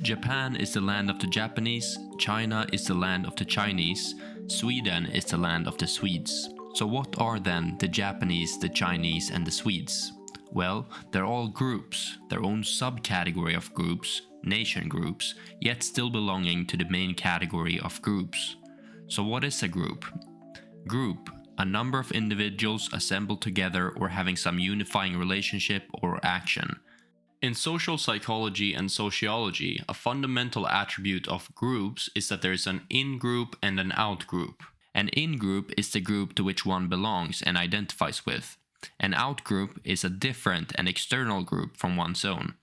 Japan is the land of the Japanese, China is the land of the Chinese, Sweden is the land of the Swedes. So what are then the Japanese, the Chinese and the Swedes? Well, they're all groups, their own subcategory of groups, nation groups, yet still belonging to the main category of groups. So what is a group? Group, a number of individuals assembled together or having some unifying relationship or action. In social psychology and sociology, a fundamental attribute of groups is that there is an in-group and an out-group. An in-group is the group to which one belongs and identifies with. An out-group is a different and external group from one's own.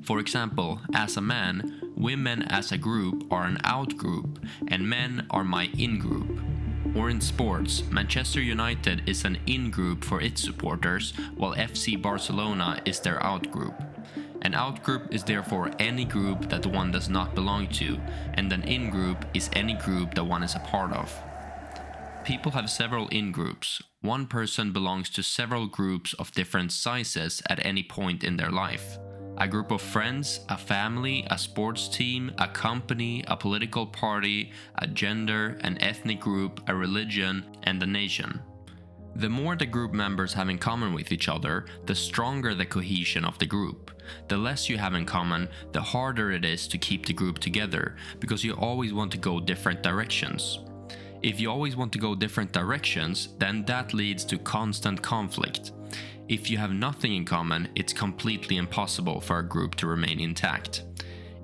For example, as a man, women as a group are an out-group and men are my in-group. Or in sports, Manchester United is an in-group for its supporters, while FC Barcelona is their out-group. An out-group is therefore any group that one does not belong to, and an in-group is any group that one is a part of. People have several in-groups. One person belongs to several groups of different sizes at any point in their life. A group of friends, a family, a sports team, a company, a political party, a gender, an ethnic group, a religion, and a nation. The more the group members have in common with each other, the stronger the cohesion of the group. The less you have in common, the harder it is to keep the group together, because you always want to go different directions. If you always want to go different directions, then that leads to constant conflict. If you have nothing in common, it's completely impossible for a group to remain intact.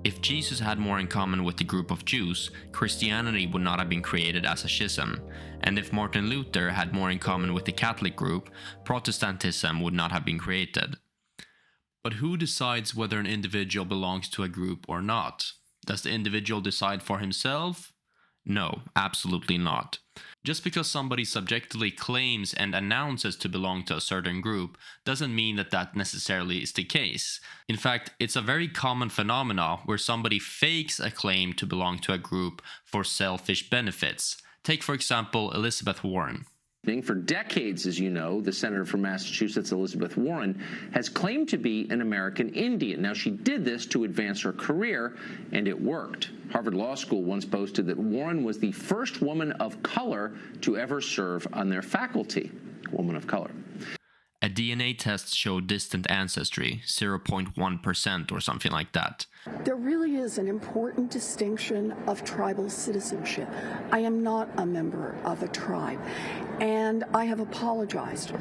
If Jesus had more in common with the group of Jews, Christianity would not have been created as a schism. And if Martin Luther had more in common with the Catholic group, Protestantism would not have been created. But who decides whether an individual belongs to a group or not? Does the individual decide for himself? No, absolutely not. Just because somebody subjectively claims and announces to belong to a certain group doesn't mean that that necessarily is the case. In fact, it's a very common phenomenon where somebody fakes a claim to belong to a group for selfish benefits. Take, for example, Elizabeth Warren. For decades, as you know, the senator from Massachusetts, Elizabeth Warren, has claimed to be an American Indian. Now, she did this to advance her career, and it worked. Harvard Law School once boasted that Warren was the first woman of color to ever serve on their faculty. Woman of color. A DNA test showed distant ancestry, 0.1% or something like that. There really is an important distinction of tribal citizenship. I am not a member of a tribe, and I have apologized.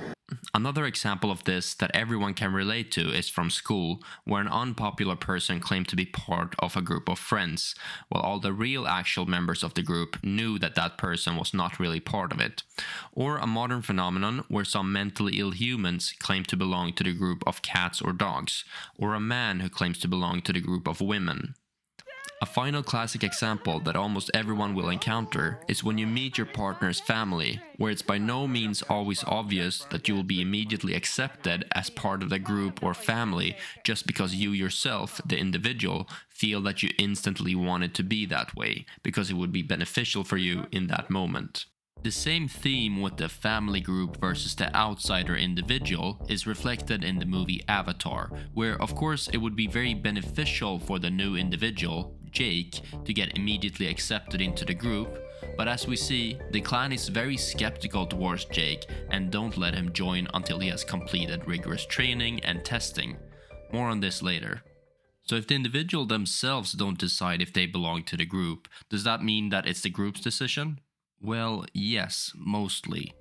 Another example of this that everyone can relate to is from school, where an unpopular person claimed to be part of a group of friends, while all the real actual members of the group knew that that person was not really part of it. Or a modern phenomenon where some mentally ill humans claim to belong to the group of cats or dogs, or a man who claims to belong to the group of women. A final classic example that almost everyone will encounter is when you meet your partner's family, where it's by no means always obvious that you will be immediately accepted as part of the group or family just because you yourself, the individual, feel that you instantly want it to be that way, because it would be beneficial for you in that moment. The same theme with the family group versus the outsider individual is reflected in the movie Avatar, where of course it would be very beneficial for the new individual, Jake, to get immediately accepted into the group, but as we see, the clan is very skeptical towards Jake and don't let him join until he has completed rigorous training and testing. More on this later. So if the individual themselves don't decide if they belong to the group, does that mean that it's the group's decision? Well, yes, mostly.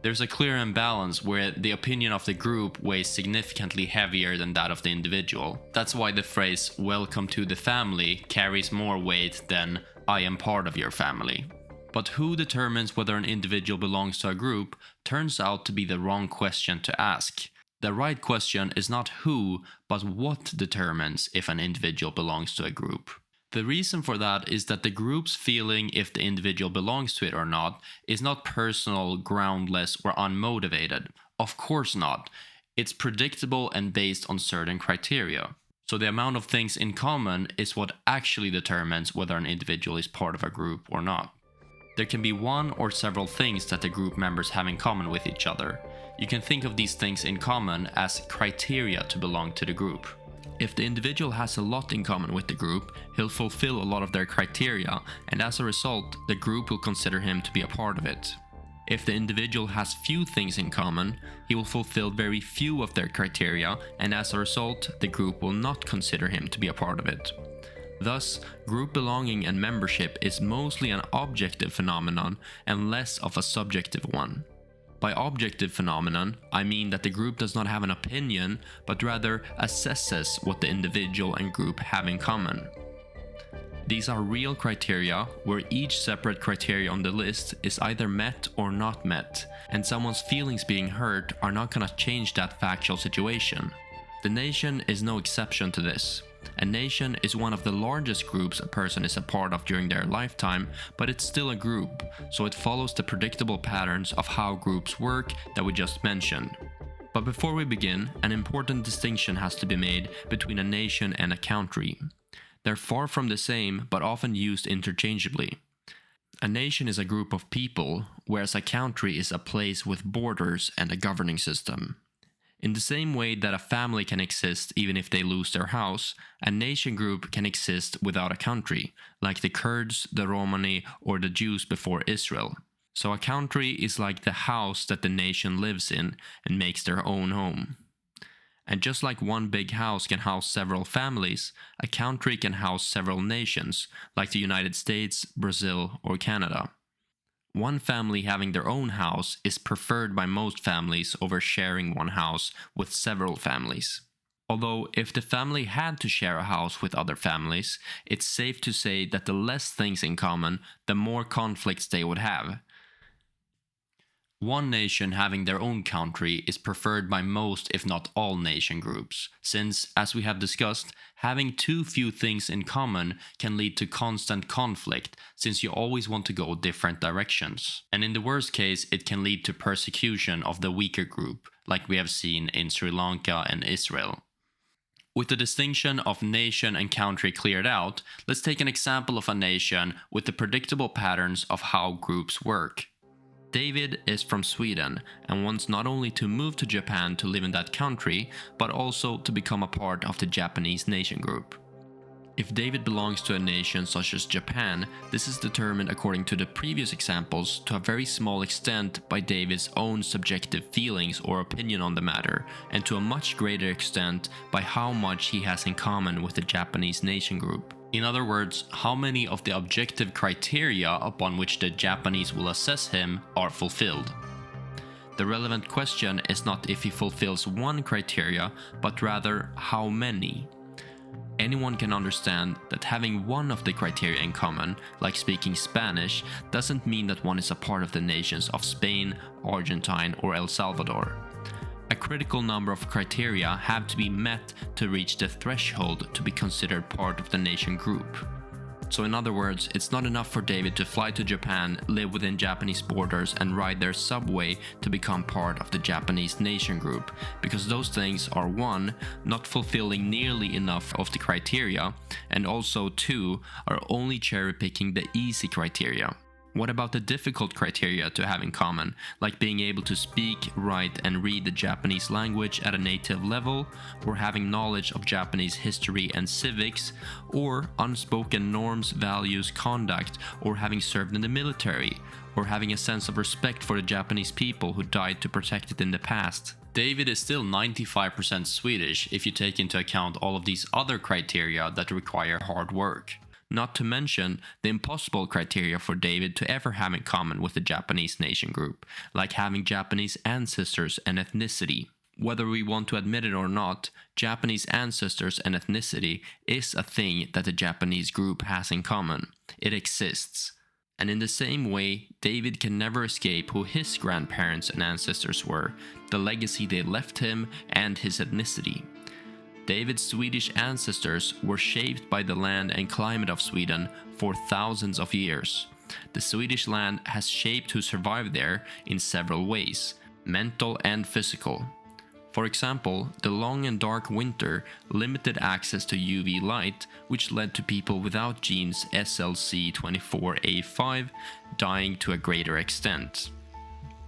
There's a clear imbalance where the opinion of the group weighs significantly heavier than that of the individual. That's why the phrase "welcome to the family" carries more weight than "I am part of your family." But who determines whether an individual belongs to a group turns out to be the wrong question to ask. The right question is not who, but what determines if an individual belongs to a group. The reason for that is that the group's feeling if the individual belongs to it or not is not personal, groundless, or unmotivated. Of course not. It's predictable and based on certain criteria. So the amount of things in common is what actually determines whether an individual is part of a group or not. There can be one or several things that the group members have in common with each other. You can think of these things in common as criteria to belong to the group. If the individual has a lot in common with the group, he'll fulfill a lot of their criteria, and as a result, the group will consider him to be a part of it. If the individual has few things in common, he will fulfill very few of their criteria, and as a result, the group will not consider him to be a part of it. Thus, group belonging and membership is mostly an objective phenomenon and less of a subjective one. By objective phenomenon, I mean that the group does not have an opinion, but rather assesses what the individual and group have in common. These are real criteria, where each separate criteria on the list is either met or not met, and someone's feelings being hurt are not gonna change that factual situation. The nation is no exception to this. A nation is one of the largest groups a person is a part of during their lifetime, but it's still a group, so it follows the predictable patterns of how groups work that we just mentioned. But before we begin, an important distinction has to be made between a nation and a country. They're far from the same, but often used interchangeably. A nation is a group of people, whereas a country is a place with borders and a governing system. In the same way that a family can exist even if they lose their house, a nation group can exist without a country, like the Kurds, the Romani, or the Jews before Israel. So a country is like the house that the nation lives in and makes their own home. And just like one big house can house several families, a country can house several nations, like the United States, Brazil, or Canada. One family having their own house is preferred by most families over sharing one house with several families. Although, if the family had to share a house with other families, it's safe to say that the less things in common, the more conflicts they would have. One nation having their own country is preferred by most, if not all, nation groups, since, as we have discussed, having too few things in common can lead to constant conflict, since you always want to go different directions. And in the worst case, it can lead to persecution of the weaker group, like we have seen in Sri Lanka and Israel. With the distinction of nation and country cleared out, let's take an example of a nation with the predictable patterns of how groups work. David is from Sweden and wants not only to move to Japan to live in that country, but also to become a part of the Japanese nation group. If David belongs to a nation such as Japan, this is determined according to the previous examples to a very small extent by David's own subjective feelings or opinion on the matter, and to a much greater extent by how much he has in common with the Japanese nation group. In other words, how many of the objective criteria upon which the Japanese will assess him are fulfilled. The relevant question is not if he fulfills one criteria, but rather how many. Anyone can understand that having one of the criteria in common, like speaking Spanish, doesn't mean that one is a part of the nations of Spain, Argentine, or El Salvador. A critical number of criteria have to be met to reach the threshold to be considered part of the nation group. So in other words, it's not enough for David to fly to Japan, live within Japanese borders, and ride their subway to become part of the Japanese nation group, because those things are 1, not fulfilling nearly enough of the criteria, and also 2, are only cherry-picking the easy criteria. What about the difficult criteria to have in common, like being able to speak, write, and read the Japanese language at a native level, or having knowledge of Japanese history and civics, or unspoken norms, values, conduct, or having served in the military, or having a sense of respect for the Japanese people who died to protect it in the past? David is still 95% Swedish if you take into account all of these other criteria that require hard work. Not to mention the impossible criteria for David to ever have in common with the Japanese nation group, like having Japanese ancestors and ethnicity. Whether we want to admit it or not, Japanese ancestors and ethnicity is a thing that the Japanese group has in common. It exists. And in the same way, David can never escape who his grandparents and ancestors were, the legacy they left him, and his ethnicity. David's Swedish ancestors were shaped by the land and climate of Sweden for thousands of years. The Swedish land has shaped who survived there in several ways, mental and physical. For example, the long and dark winter limited access to UV light, which led to people without genes SLC24A5 dying to a greater extent.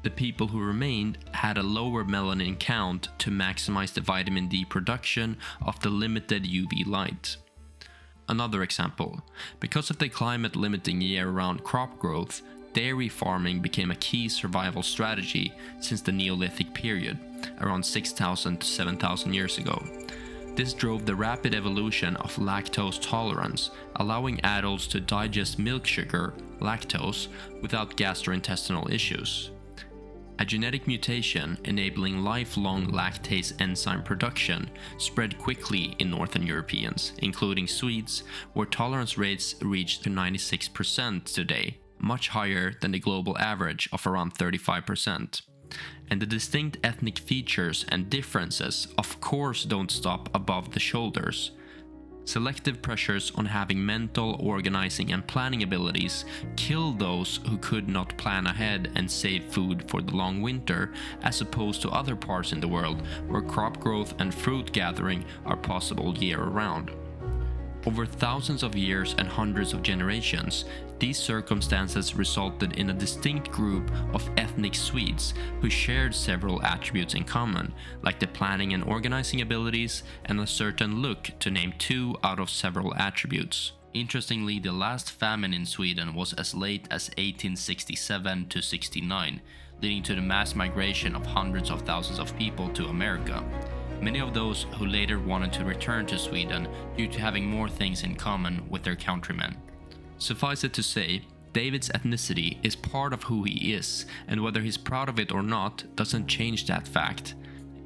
The people who remained had a lower melanin count to maximize the vitamin D production of the limited UV light. Another example, because of the climate limiting year-round crop growth, dairy farming became a key survival strategy since the Neolithic period, around 6,000 to 7,000 years ago. This drove the rapid evolution of lactose tolerance, allowing adults to digest milk sugar, lactose, without gastrointestinal issues. A genetic mutation enabling lifelong lactase enzyme production spread quickly in Northern Europeans, including Swedes, where tolerance rates reached to 96% today, much higher than the global average of around 35%. And the distinct ethnic features and differences of course don't stop above the shoulders. Selective pressures on having mental, organizing and planning abilities kill those who could not plan ahead and save food for the long winter, as opposed to other parts in the world where crop growth and fruit gathering are possible year-round. Over thousands of years and hundreds of generations, these circumstances resulted in a distinct group of ethnic Swedes who shared several attributes in common, like the planning and organizing abilities and a certain look, to name 2 out of several attributes. Interestingly, the last famine in Sweden was as late as 1867 to 69, leading to the mass migration of hundreds of thousands of people to America. Many of those who later wanted to return to Sweden due to having more things in common with their countrymen. Suffice it to say, David's ethnicity is part of who he is, and whether he's proud of it or not doesn't change that fact.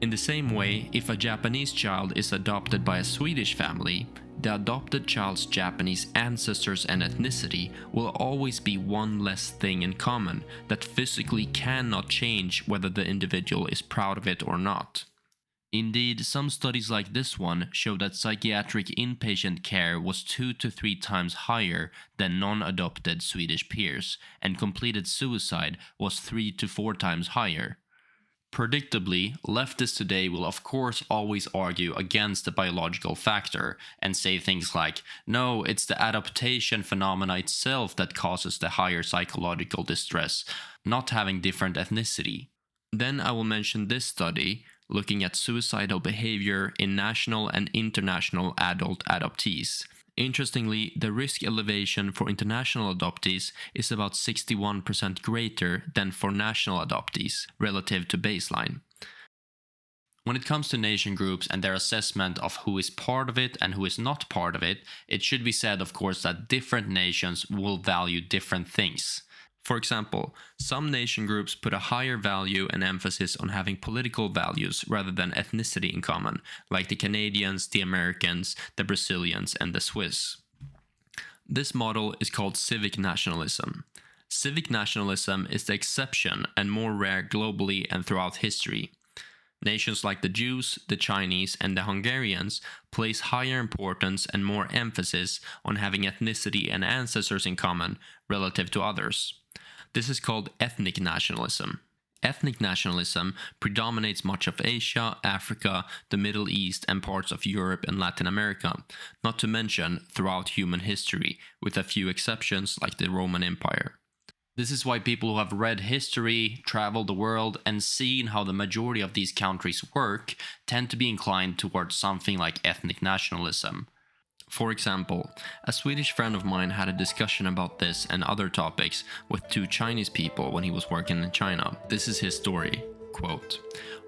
In the same way, if a Japanese child is adopted by a Swedish family, the adopted child's Japanese ancestors and ethnicity will always be one less thing in common that physically cannot change whether the individual is proud of it or not. Indeed, some studies like this one show that psychiatric inpatient care was 2 to 3 times higher than non-adopted Swedish peers, and completed suicide was 3 to 4 times higher. Predictably, leftists today will of course always argue against the biological factor and say things like, no, it's the adaptation phenomena itself that causes the higher psychological distress, not having different ethnicity. Then I will mention this study looking at suicidal behavior in national and international adult adoptees. Interestingly, the risk elevation for international adoptees is about 61% greater than for national adoptees relative to baseline. When it comes to nation groups and their assessment of who is part of it and who is not part of it, it should be said, of course, that different nations will value different things. For example, some nation groups put a higher value and emphasis on having political values rather than ethnicity in common, like the Canadians, the Americans, the Brazilians, and the Swiss. This model is called civic nationalism. Civic nationalism is the exception and more rare globally and throughout history. Nations like the Jews, the Chinese, and the Hungarians place higher importance and more emphasis on having ethnicity and ancestors in common relative to others. This is called ethnic nationalism. Ethnic nationalism predominates much of Asia, Africa, the Middle East, and parts of Europe and Latin America, not to mention throughout human history, with a few exceptions like the Roman Empire. This is why people who have read history, traveled the world, and seen how the majority of these countries work tend to be inclined towards something like ethnic nationalism. For example, a Swedish friend of mine had a discussion about this and other topics with 2 Chinese people when he was working in China. This is his story. Quote,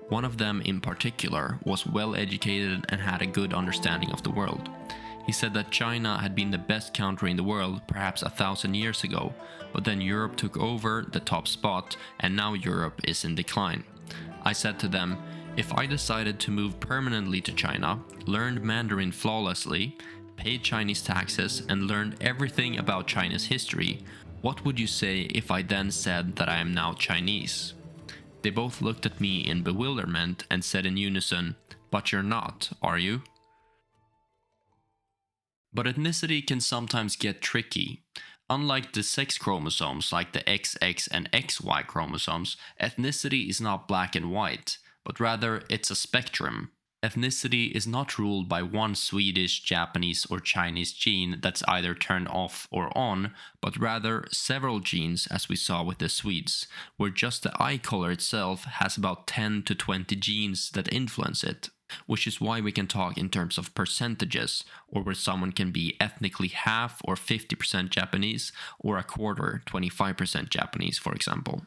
"One of them in particular was well educated and had a good understanding of the world. He said that China had been the best country in the world perhaps 1,000 years ago, but then Europe took over the top spot and now Europe is in decline. I said to them, if I decided to move permanently to China, learned Mandarin flawlessly, paid Chinese taxes and learned everything about China's history, what would you say if I then said that I am now Chinese? They both looked at me in bewilderment and said in unison, but you're not, are you?" But ethnicity can sometimes get tricky. Unlike the sex chromosomes like the XX and XY chromosomes, ethnicity is not black and white, but rather it's a spectrum. Ethnicity is not ruled by one Swedish, Japanese, or Chinese gene that's either turned off or on, but rather several genes, as we saw with the Swedes, where just the eye color itself has about 10 to 20 genes that influence it, which is why we can talk in terms of percentages, or where someone can be ethnically half or 50% Japanese, or a quarter, 25% Japanese, for example.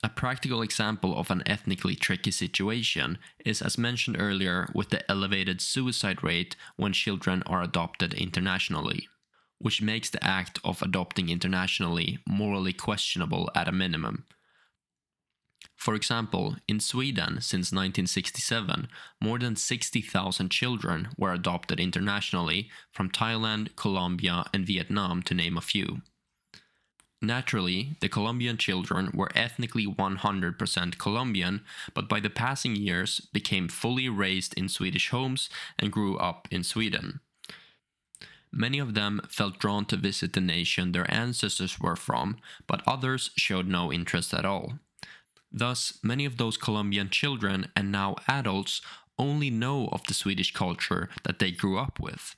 A practical example of an ethnically tricky situation is, as mentioned earlier, with the elevated suicide rate when children are adopted internationally, which makes the act of adopting internationally morally questionable at a minimum. For example, in Sweden since 1967, more than 60,000 children were adopted internationally from Thailand, Colombia, and Vietnam, to name a few. Naturally, the Colombian children were ethnically 100% Colombian, but by the passing years became fully raised in Swedish homes and grew up in Sweden. Many of them felt drawn to visit the nation their ancestors were from, but others showed no interest at all. Thus, many of those Colombian children and now adults only know of the Swedish culture that they grew up with.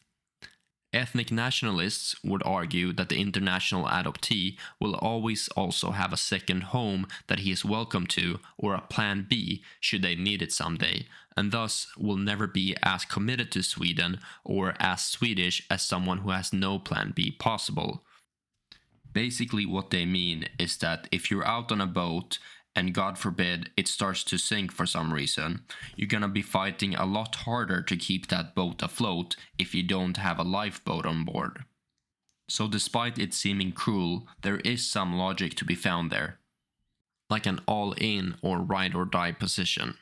Ethnic nationalists would argue that the international adoptee will always also have a second home that he is welcome to, or a plan B should they need it someday, and thus will never be as committed to Sweden or as Swedish as someone who has no plan B possible. Basically what they mean is that if you're out on a boat and God forbid it starts to sink for some reason, you're gonna be fighting a lot harder to keep that boat afloat if you don't have a lifeboat on board. So despite it seeming cruel, there is some logic to be found there, like an all-in or ride or die position.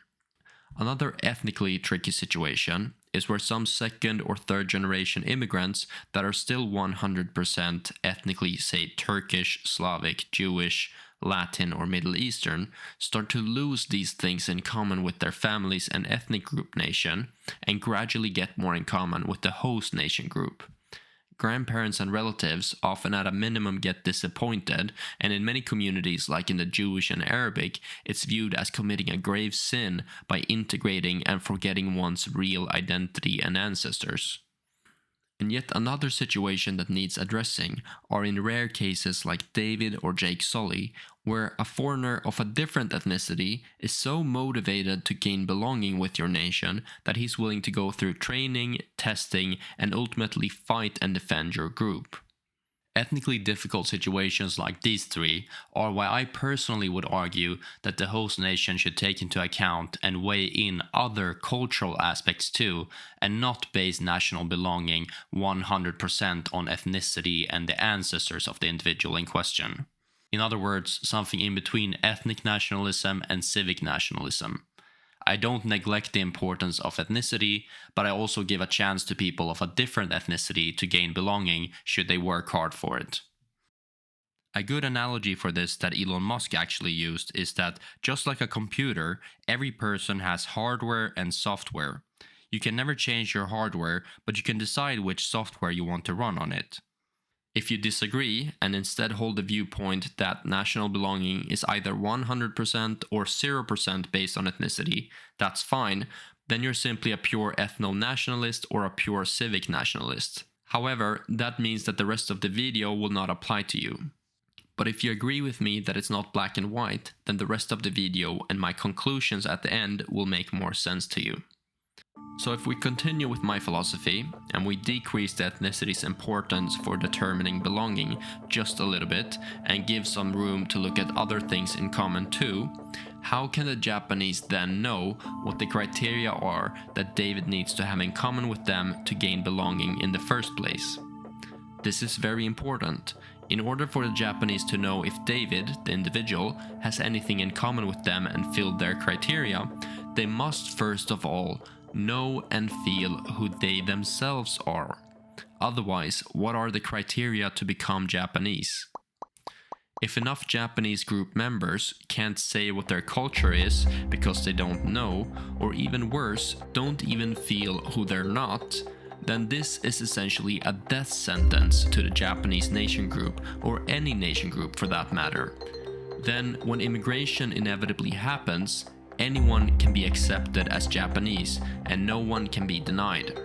Another ethnically tricky situation is where some second or third generation immigrants that are still 100% ethnically, say, Turkish, Slavic, Jewish, Latin, or Middle Eastern, start to lose these things in common with their families and ethnic group nation, and gradually get more in common with the host nation group. Grandparents and relatives often at a minimum get disappointed, and in many communities like in the Jewish and Arabic, it's viewed as committing a grave sin by integrating and forgetting one's real identity and ancestors. And yet another situation that needs addressing are in rare cases like David or Jake Sully, where a foreigner of a different ethnicity is so motivated to gain belonging with your nation that he's willing to go through training, testing, and ultimately fight and defend your group. Ethnically difficult situations like these three are why I personally would argue that the host nation should take into account and weigh in other cultural aspects too, and not base national belonging 100% on ethnicity and the ancestors of the individual in question. In other words, something in between ethnic nationalism and civic nationalism. I don't neglect the importance of ethnicity, but I also give a chance to people of a different ethnicity to gain belonging should they work hard for it. A good analogy for this that Elon Musk actually used is that just like a computer, every person has hardware and software. You can never change your hardware, but you can decide which software you want to run on it. If you disagree and instead hold the viewpoint that national belonging is either 100% or 0% based on ethnicity, that's fine, then you're simply a pure ethno-nationalist or a pure civic nationalist. However, that means that the rest of the video will not apply to you. But if you agree with me that it's not black and white, then the rest of the video and my conclusions at the end will make more sense to you. So if we continue with my philosophy, and we decrease the ethnicity's importance for determining belonging just a little bit, and give some room to look at other things in common too, how can the Japanese then know what the criteria are that David needs to have in common with them to gain belonging in the first place? This is very important. In order for the Japanese to know if David, the individual, has anything in common with them and filled their criteria, they must first of all know and feel who they themselves are. Otherwise, what are the criteria to become Japanese? If enough Japanese group members can't say what their culture is because they don't know, or even worse, don't even feel who they're not, then this is essentially a death sentence to the Japanese nation group, or any nation group for that matter. Then, when immigration inevitably happens, anyone can be accepted as Japanese and no one can be denied.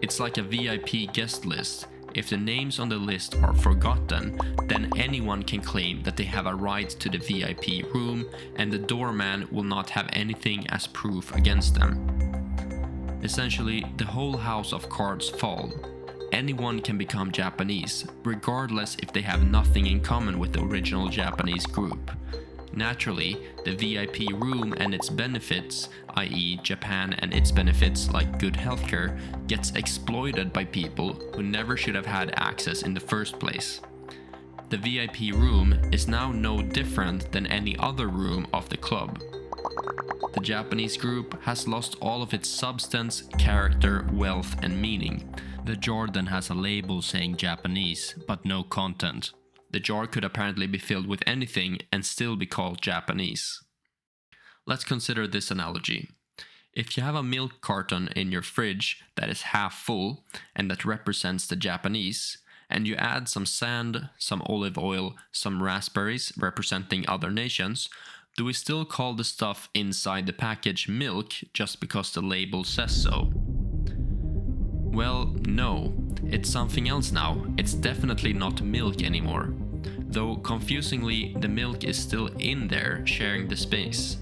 It's like a VIP guest list. If the names on the list are forgotten, then anyone can claim that they have a right to the VIP room and the doorman will not have anything as proof against them. Essentially, the whole house of cards fall. Anyone can become Japanese, regardless if they have nothing in common with the original Japanese group. Naturally, the VIP room and its benefits, i.e. Japan and its benefits like good healthcare, gets exploited by people who never should have had access in the first place. The VIP room is now no different than any other room of the club. The Japanese group has lost all of its substance, character, wealth, and meaning. The jar then has a label saying Japanese, but no content. The jar could apparently be filled with anything and still be called Japanese. Let's consider this analogy. If you have a milk carton in your fridge that is half full and that represents the Japanese, and you add some sand, some olive oil, some raspberries representing other nations, do we still call the stuff inside the package milk just because the label says so? Well, no. It's something else now. It's definitely not milk anymore. Though confusingly, the milk is still in there, sharing the space.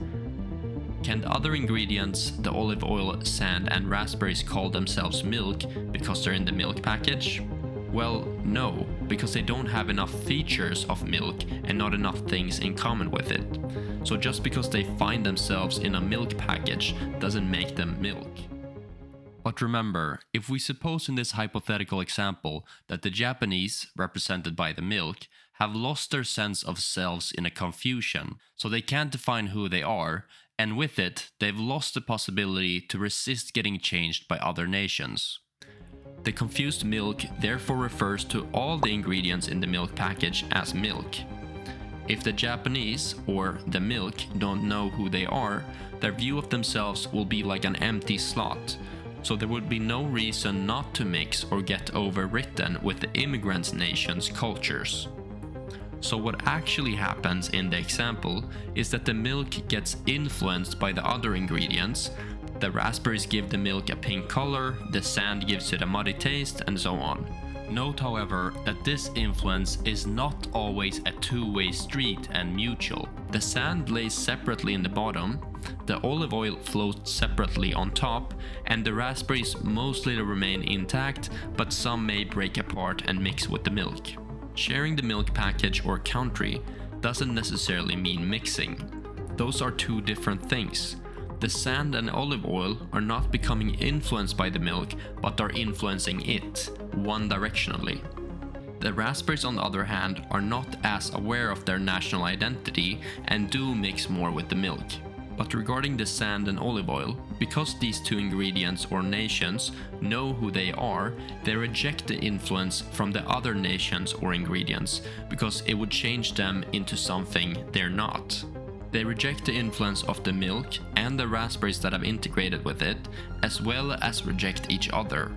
Can the other ingredients, the olive oil, sand, and raspberries, call themselves milk because they're in the milk package? Well, no, because they don't have enough features of milk and not enough things in common with it. So just because they find themselves in a milk package doesn't make them milk. But remember, if we suppose in this hypothetical example that the Japanese, represented by the milk, have lost their sense of selves in a confusion, so they can't define who they are, and with it, they've lost the possibility to resist getting changed by other nations. The confused milk therefore refers to all the ingredients in the milk package as milk. If the Japanese, or the milk, don't know who they are, their view of themselves will be like an empty slot. So there would be no reason not to mix or get overwritten with the immigrant nation's cultures. So what actually happens in the example is that the milk gets influenced by the other ingredients. The raspberries give the milk a pink color, the sand gives it a muddy taste, and so on. Note, however, that this influence is not always a two-way street and mutual. The sand lays separately in the bottom, the olive oil floats separately on top, and the raspberries mostly remain intact, but some may break apart and mix with the milk. Sharing the milk package or country doesn't necessarily mean mixing. Those are two different things. The sand and olive oil are not becoming influenced by the milk, but are influencing it, one directionally. The raspberries, on the other hand, are not as aware of their national identity and do mix more with the milk. But regarding the sand and olive oil, because these two ingredients or nations know who they are, they reject the influence from the other nations or ingredients because it would change them into something they're not. They reject the influence of the milk and the raspberries that have integrated with it, as well as reject each other.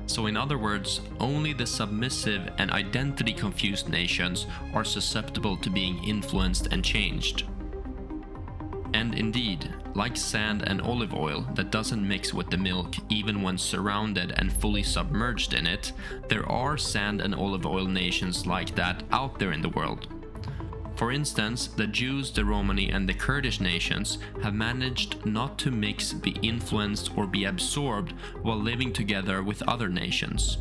So in other words, only the submissive and identity-confused nations are susceptible to being influenced and changed. And indeed, like sand and olive oil that doesn't mix with the milk even when surrounded and fully submerged in it, there are sand and olive oil nations like that out there in the world. For instance, the Jews, the Romani, and the Kurdish nations have managed not to mix, be influenced, or be absorbed while living together with other nations.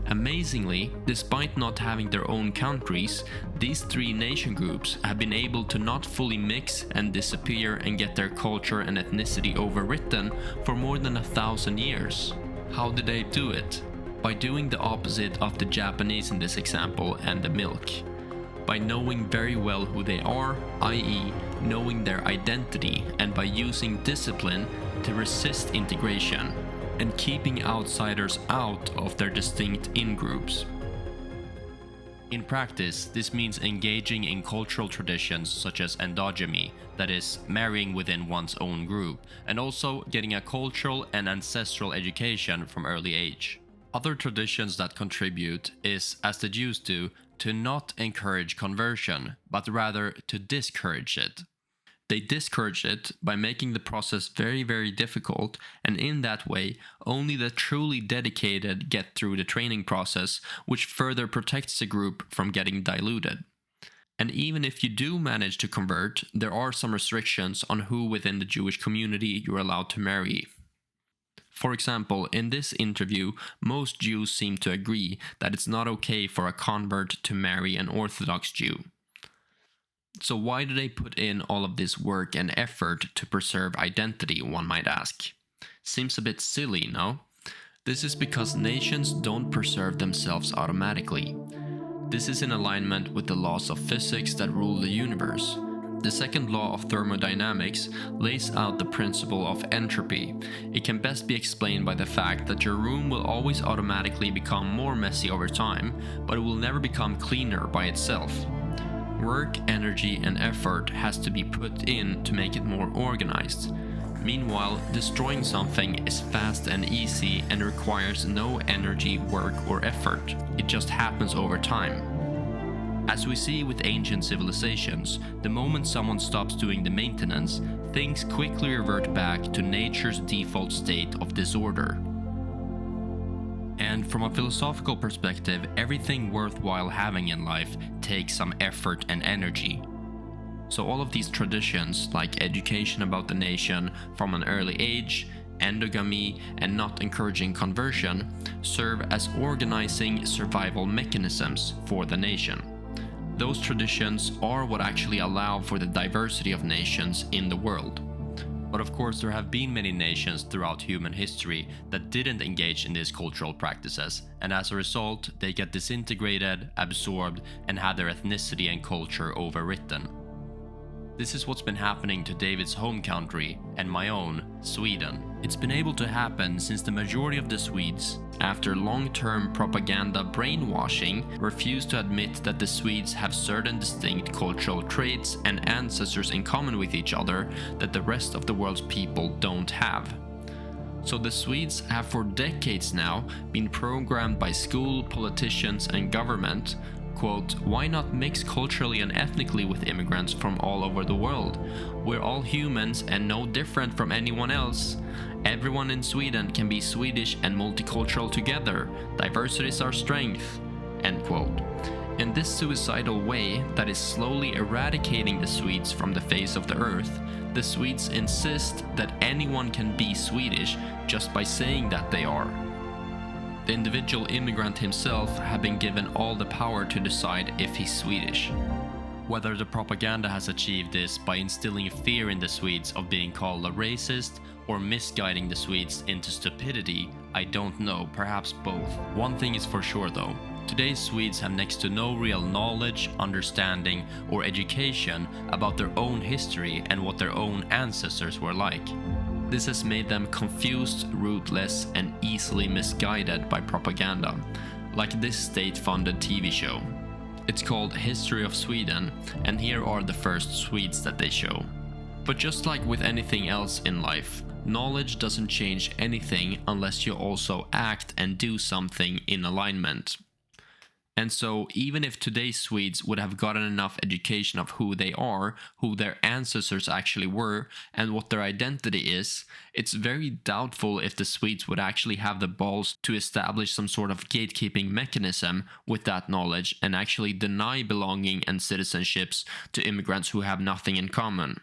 Amazingly, despite not having their own countries, these three nation groups have been able to not fully mix and disappear and get their culture and ethnicity overwritten for more than 1,000 years. How did they do it? By doing the opposite of the Japanese in this example and the milk. By knowing very well who they are, i.e. knowing their identity, and by using discipline to resist integration and keeping outsiders out of their distinct in-groups. In practice, this means engaging in cultural traditions such as endogamy, that is, marrying within one's own group, and also getting a cultural and ancestral education from early age. Other traditions that contribute is, as the Jews do, to not encourage conversion, but rather to discourage it. They discourage it by making the process very, very difficult, and in that way, only the truly dedicated get through the training process, which further protects the group from getting diluted. And even if you do manage to convert, there are some restrictions on who within the Jewish community you're allowed to marry. For example, in this interview, most Jews seem to agree that it's not okay for a convert to marry an Orthodox Jew. So why do they put in all of this work and effort to preserve identity, one might ask? Seems a bit silly, no? This is because nations don't preserve themselves automatically. This is in alignment with the laws of physics that rule the universe. The second law of thermodynamics lays out the principle of entropy. It can best be explained by the fact that your room will always automatically become more messy over time, but it will never become cleaner by itself. Work, energy, and effort has to be put in to make it more organized. Meanwhile, destroying something is fast and easy and requires no energy, work, or effort. It just happens over time. As we see with ancient civilizations, the moment someone stops doing the maintenance, things quickly revert back to nature's default state of disorder. And from a philosophical perspective, everything worthwhile having in life takes some effort and energy. So all of these traditions, like education about the nation from an early age, endogamy, and not encouraging conversion, serve as organizing survival mechanisms for the nation. Those traditions are what actually allow for the diversity of nations in the world. But of course, there have been many nations throughout human history that didn't engage in these cultural practices, and as a result, they get disintegrated, absorbed, and had their ethnicity and culture overwritten. This is what's been happening to David's home country and my own, Sweden. It's been able to happen since the majority of the Swedes, after long-term propaganda brainwashing, refused to admit that the Swedes have certain distinct cultural traits and ancestors in common with each other that the rest of the world's people don't have. So the Swedes have for decades now been programmed by school, politicians, and government, quote, "Why not mix culturally and ethnically with immigrants from all over the world? We're all humans and no different from anyone else. Everyone in Sweden can be Swedish and multicultural together. Diversity is our strength," end quote. In this suicidal way that is slowly eradicating the Swedes from the face of the earth, the Swedes insist that anyone can be Swedish just by saying that they are. The individual immigrant himself have been given all the power to decide if he's Swedish. Whether the propaganda has achieved this by instilling fear in the Swedes of being called a racist or misguiding the Swedes into stupidity, I don't know, perhaps both. One thing is for sure though, today's Swedes have next to no real knowledge, understanding, or education about their own history and what their own ancestors were like. This has made them confused, rootless, and easily misguided by propaganda, like this state-funded TV show. It's called History of Sweden, and here are the first Swedes that they show. But just like with anything else in life, knowledge doesn't change anything unless you also act and do something in alignment. And so, even if today's Swedes would have gotten enough education of who they are, who their ancestors actually were, and what their identity is, it's very doubtful if the Swedes would actually have the balls to establish some sort of gatekeeping mechanism with that knowledge and actually deny belonging and citizenships to immigrants who have nothing in common.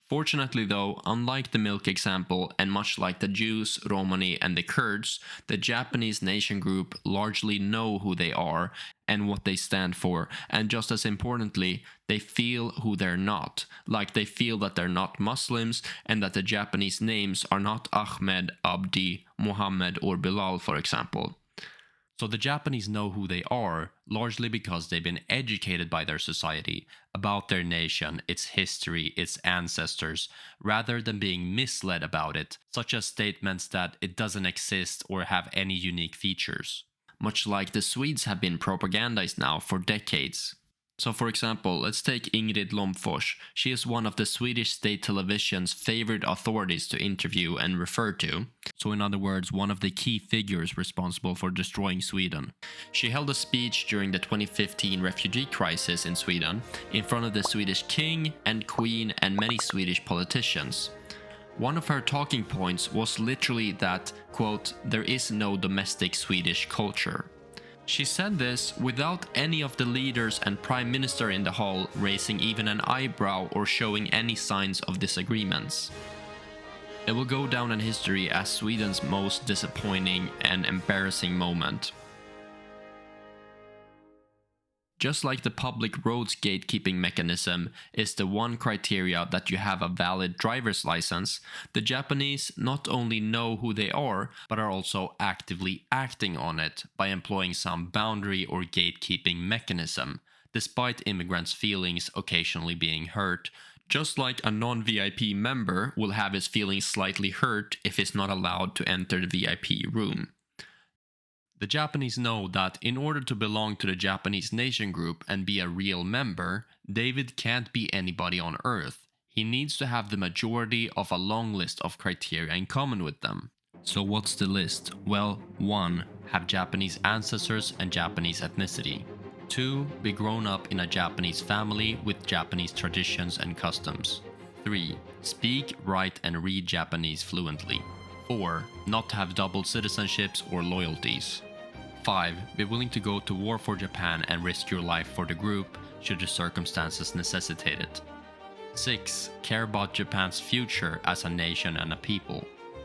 Fortunately though, unlike the milk example and much like the Jews, Romani and the Kurds, the Japanese nation group largely know who they are and what they stand for, and just as importantly, they feel who they're not. Like they feel that they're not Muslims and that the Japanese names are not Ahmed, Abdi, Muhammad or Bilal, for example. So the Japanese know who they are, largely because they've been educated by their society about their nation, its history, its ancestors, rather than being misled about it, such as statements that it doesn't exist or have any unique features. Much like the Swedes have been propagandized now for decades. So for example, let's take Ingrid Lomfors. She is one of the Swedish state television's favorite authorities to interview and refer to. So in other words, one of the key figures responsible for destroying Sweden. She held a speech during the 2015 refugee crisis in Sweden in front of the Swedish king and queen and many Swedish politicians. One of her talking points was literally that, quote, "there is no domestic Swedish culture." She said this without any of the leaders and prime minister in the hall raising even an eyebrow or showing any signs of disagreements. It will go down in history as Sweden's most disappointing and embarrassing moment. Just like the public roads gatekeeping mechanism is the one criteria that you have a valid driver's license, the Japanese not only know who they are, but are also actively acting on it by employing some boundary or gatekeeping mechanism, despite immigrants' feelings occasionally being hurt, just like a non-VIP member will have his feelings slightly hurt if he's not allowed to enter the VIP room. The Japanese know that in order to belong to the Japanese nation group and be a real member, David can't be anybody on Earth. He needs to have the majority of a long list of criteria in common with them. So what's the list? Well, 1. Have Japanese ancestors and Japanese ethnicity. 2. Be grown up in a Japanese family with Japanese traditions and customs. 3. Speak, write and read Japanese fluently. 4. Not have double citizenships or loyalties. 5. Be willing to go to war for Japan and risk your life for the group should the circumstances necessitate it. 6. Care about Japan's future as a nation and a people.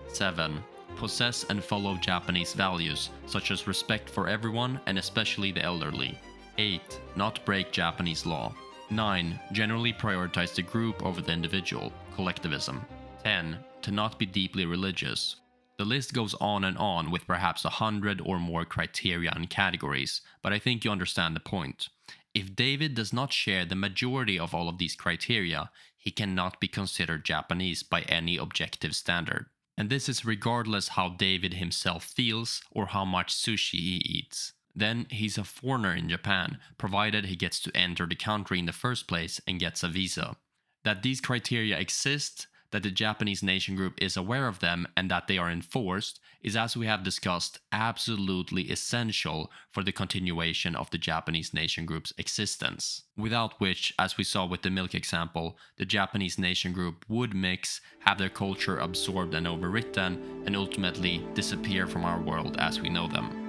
7. Possess and follow Japanese values such as respect for everyone and especially the elderly. 8. Not break Japanese law. 9. Generally prioritize the group over the individual, collectivism. 10. To not be deeply religious. The list goes on and on with perhaps 100 or more criteria and categories, but I think you understand the point. If David does not share the majority of all of these criteria, he cannot be considered Japanese by any objective standard. And this is regardless how David himself feels or how much sushi he eats. Then he's a foreigner in Japan, provided he gets to enter the country in the first place and gets a visa. That these criteria exist, that the Japanese nation group is aware of them and that they are enforced is, as we have discussed, absolutely essential for the continuation of the Japanese nation group's existence. Without which, as we saw with the milk example, the Japanese nation group would mix, have their culture absorbed and overwritten, and ultimately disappear from our world as we know them.